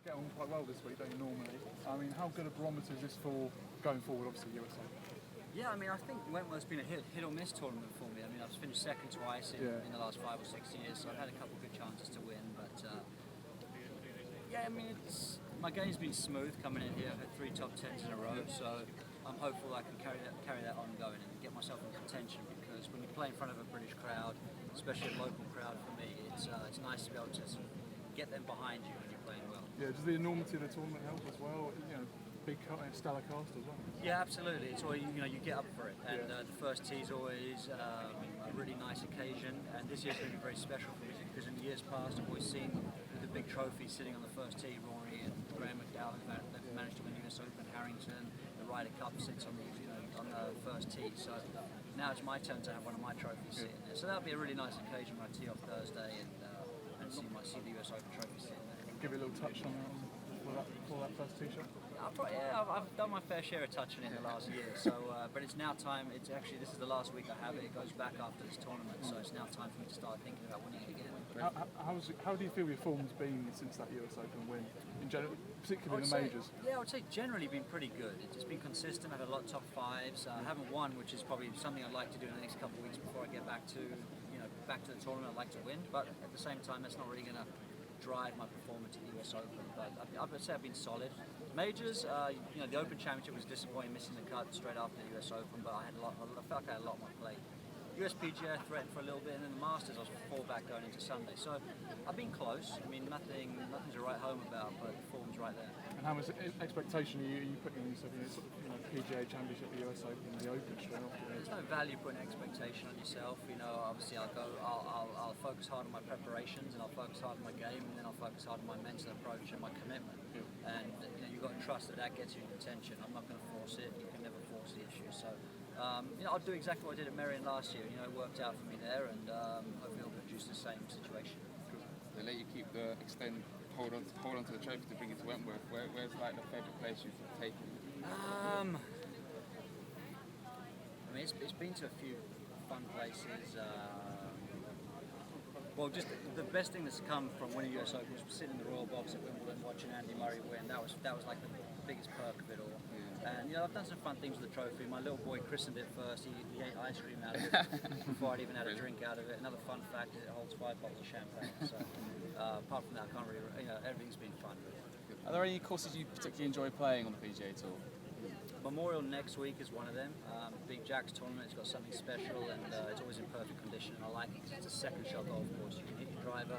get on quite well this week, don't you, normally? I mean, how good a barometer is this for going forward, obviously, US Open? Yeah, I mean, I think Wentworth's been a hit or miss tournament for me. I mean, I've finished second twice in the last 5 or 6 years, so I've had a couple of good chances to win. But yeah, I mean, my game's been smooth coming in here. I've had 3 top 10s in a row, so I'm hopeful I can carry that on going and get myself in contention. Because when you play in front of a British crowd, especially a local crowd, for me, it's nice to be able to sort of get them behind you when you're playing well. Yeah, does the enormity of the tournament help as well? You know, big stellar cast as well. Yeah, absolutely. It's all you get up for it, and the first tee is always a really nice occasion. And this year's going to be very special for me because in the years past, I've always seen the big trophies sitting on the first tee. Rory and Graham McDowell have managed to win US Open. Harrington, the Ryder Cup sits on the first tee. So now it's my turn to have one of my trophies sitting there. So that'll be a really nice occasion when I tee off Thursday and see the US Open trophy sitting there. Give you a little touch on that for that first tee shot. I've done my fair share of touching it in the last year, so but it's now time. It's actually, this is the last week I have it. It goes back after this tournament, so it's now time for me to start thinking about winning it again. How do you feel your form's been since that US Open win, in general, particularly in the majors? I would say generally been pretty good. It's been consistent. I've had a lot of top 5s. I haven't won, which is probably something I'd like to do in the next couple of weeks before I get back to the tournament. I'd like to win, but at the same time, that's not really going to drive my performance at the US Open, but I would say I've been solid. Majors, the Open Championship was disappointing, missing the cut straight after the US Open, but I felt like I had a lot on my plate. US PGA threatened for a little bit, and then the Masters I was fallback going into Sunday. So I've been close. I mean, nothing to write home about, but the form's right there. And how much expectation are you putting on yourself? PGA Championship, the US Open, the Open straight off? There's no value putting expectation on yourself. Obviously I'll focus hard on my preparations, and I'll focus hard on my game, and then I'll focus hard on my mental approach and my commitment. Yeah. And you've got to trust that gets you in contention. I'm not going to force it. You can never force the issue. So I'll do exactly what I did at Merion last year. It worked out for me there, and hopefully it'll produce the same situation. They let you keep hold on to the trophy to bring it to Wentworth. Where's like the favourite place you've taken? I mean, it's been to a few fun places. Well, just the best thing that's come from winning US Open was sitting in the Royal Box at Wimbledon watching Andy Murray win. That was like the biggest perk of it all. Yeah. And I've done some fun things with the trophy. My little boy christened it first. He ate ice cream out of it before I'd even had a drink out of it. Another fun fact is it holds 5 bottles of champagne. So apart from that, I can't really. Everything's been fun. Are there any courses you particularly enjoy playing on the PGA Tour? Memorial next week is one of them. Big Jack's tournament, it's got something special, and it's always in perfect condition, and I like it because it's a second shot golf course. You can hit your driver,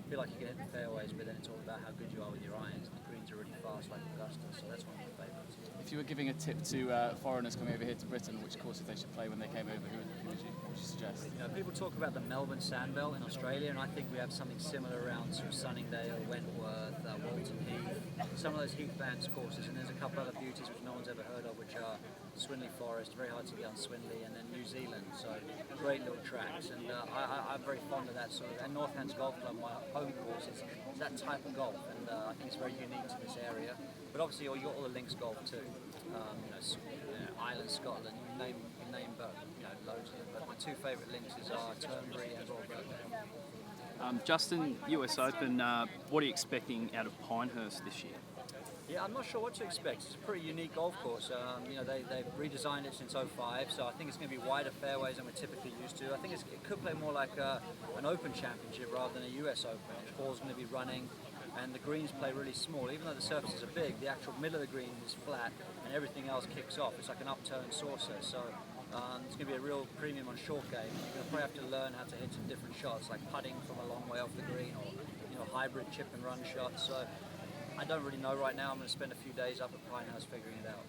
feel like you can hit the fairways, but then it's all about how good you are with your irons. The greens are really fast like Augusta, so that's one of my favourites. If you were giving a tip to foreigners coming over here to Britain, which courses they should play when they came over, who would you suggest? People talk about the Melbourne Sandbelt in Australia, and I think we have something similar around sort of Sunningdale, Wentworth, Walton Heath, some of those Heathlands courses, and there's a couple other beauties which no one's ever heard of, which are Swinley Forest, very hard to get on Swinley, and then New Zealand, so great little tracks, and I'm very fond of that sort of, and Northlands Golf Club, my home course, is that type of golf, and I think it's very unique to this area. But obviously you've got all the links golf too, Ireland, Scotland, you name but loads of them. But my 2 favourite links are Turnberry and Royal Birkdale. Justin, US Open, what are you expecting out of Pinehurst this year? Yeah, I'm not sure what to expect. It's a pretty unique golf course. They've redesigned it since '05, so I think it's going to be wider fairways than we're typically used to. I think it could play more like an Open Championship rather than a US Open. The ball's going to be running, and the greens play really small. Even though the surfaces are big, the actual middle of the green is flat, and everything else kicks off. It's like an upturned saucer. So it's going to be a real premium on short game. You're going to probably have to learn how to hit some different shots, like putting from a long way off the green, or hybrid chip and run shots. So I don't really know right now. I'm going to spend a few days up at Pinehurst figuring it out.